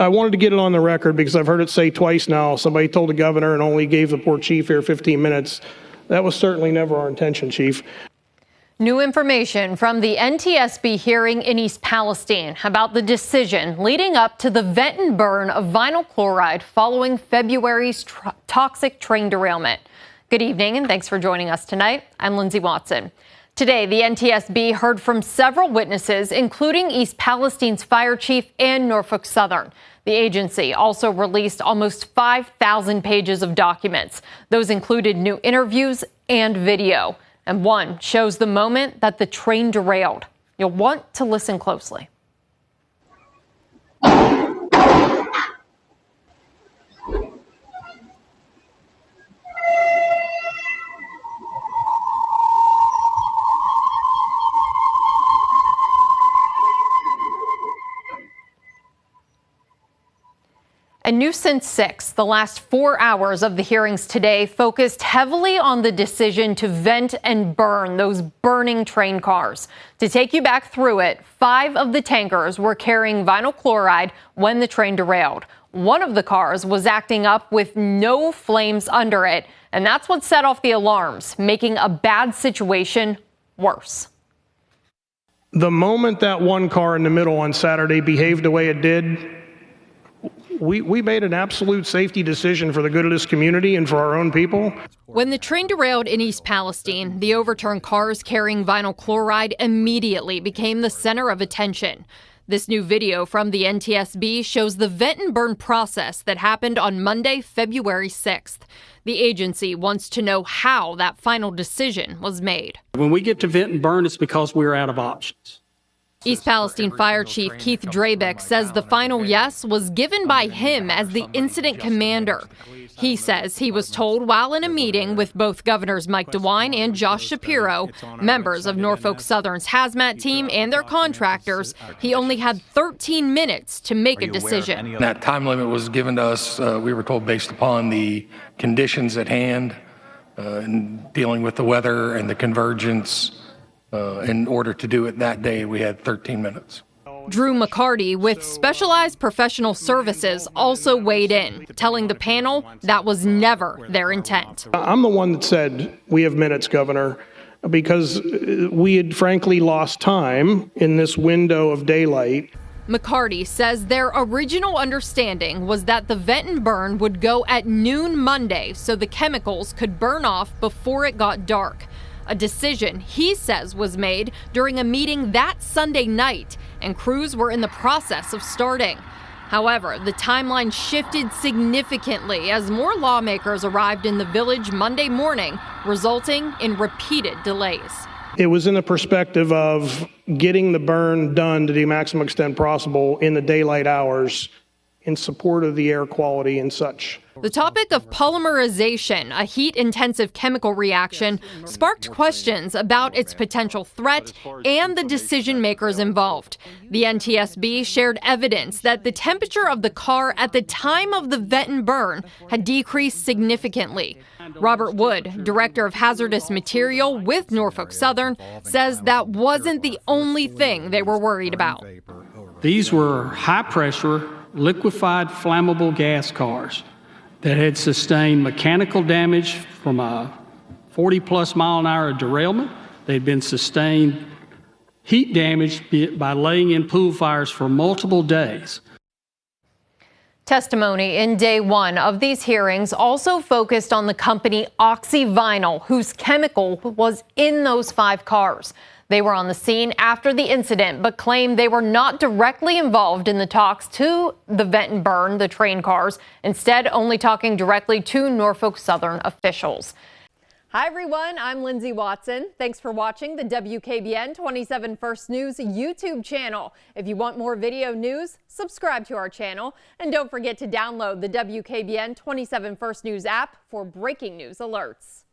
I wanted to get it on the record because I've heard it say twice now. Somebody told the governor and only gave the poor chief here 15 minutes. That was certainly never our intention, Chief. New information from the NTSB hearing in East Palestine about the decision leading up to the vent and burn of vinyl chloride following February's toxic train derailment. Good evening and thanks for joining us tonight. I'm Lindsay Watson. Today, the NTSB heard from several witnesses, including East Palestine's fire chief and Norfolk Southern. The agency also released almost 5,000 pages of documents. Those included new interviews and video. And one shows the moment that the train derailed. You'll want to listen closely. And new since 6, the last 4 hours of the hearings today focused heavily on the decision to vent and burn those burning train cars. To take you back through it, 5 of the tankers were carrying vinyl chloride when the train derailed. One of the cars was acting up with no flames under it, and that's what set off the alarms, making a bad situation worse. The moment that one car in the middle on Saturday behaved the way it did, we made an absolute safety decision for the good of this community and for our own people. When the train derailed in East Palestine, the overturned cars carrying vinyl chloride immediately became the center of attention. This new video from the NTSB shows the vent and burn process that happened on Monday, February 6th. The agency wants to know how that final decision was made. When we get to vent and burn, it's because we're out of options. East Palestine Fire Chief Keith Drabeck says the final yes was given by him as the incident commander. He says he was told while in a meeting with both Governors Mike DeWine and Josh Shapiro, members of Norfolk Southern's hazmat team and their contractors, he only had 13 minutes to make a decision. That time limit was given to us, we were told, based upon the conditions at hand and dealing with the weather and the convergence. In order to do it that day, we had 13 minutes. Drew McCarty with Specialized Professional Services also weighed in, telling the panel that was never their intent. I'm the one that said, we have minutes, Governor, because we had frankly lost time in this window of daylight. McCarty says their original understanding was that the vent and burn would go at noon Monday so the chemicals could burn off before it got dark. A decision he says was made during a meeting that Sunday night, and crews were in the process of starting. However, the timeline shifted significantly as more lawmakers arrived in the village Monday morning, resulting in repeated delays. It was in the perspective of getting the burn done to the maximum extent possible in the daylight hours in support of the air quality and such. The topic of polymerization, a heat-intensive chemical reaction, sparked questions about its potential threat and the decision-makers involved. The NTSB shared evidence that the temperature of the car at the time of the vent and burn had decreased significantly. Robert Wood, Director of Hazardous Material with Norfolk Southern, says that wasn't the only thing they were worried about. These were high-pressure, liquefied flammable gas cars that had sustained mechanical damage from a 40-plus mile-an-hour derailment. They'd been sustained heat damage by laying in pool fires for multiple days. Testimony in day one of these hearings also focused on the company Oxyvinyl, whose chemical was in those 5 cars. They were on the scene after the incident, but claimed they were not directly involved in the talks to the vent and burn the train cars, instead only talking directly to Norfolk Southern officials. Hi, everyone. I'm Lindsay Watson. Thanks for watching the WKBN 27 First News YouTube channel. If you want more video news, subscribe to our channel. And don't forget to download the WKBN 27 First News app for breaking news alerts.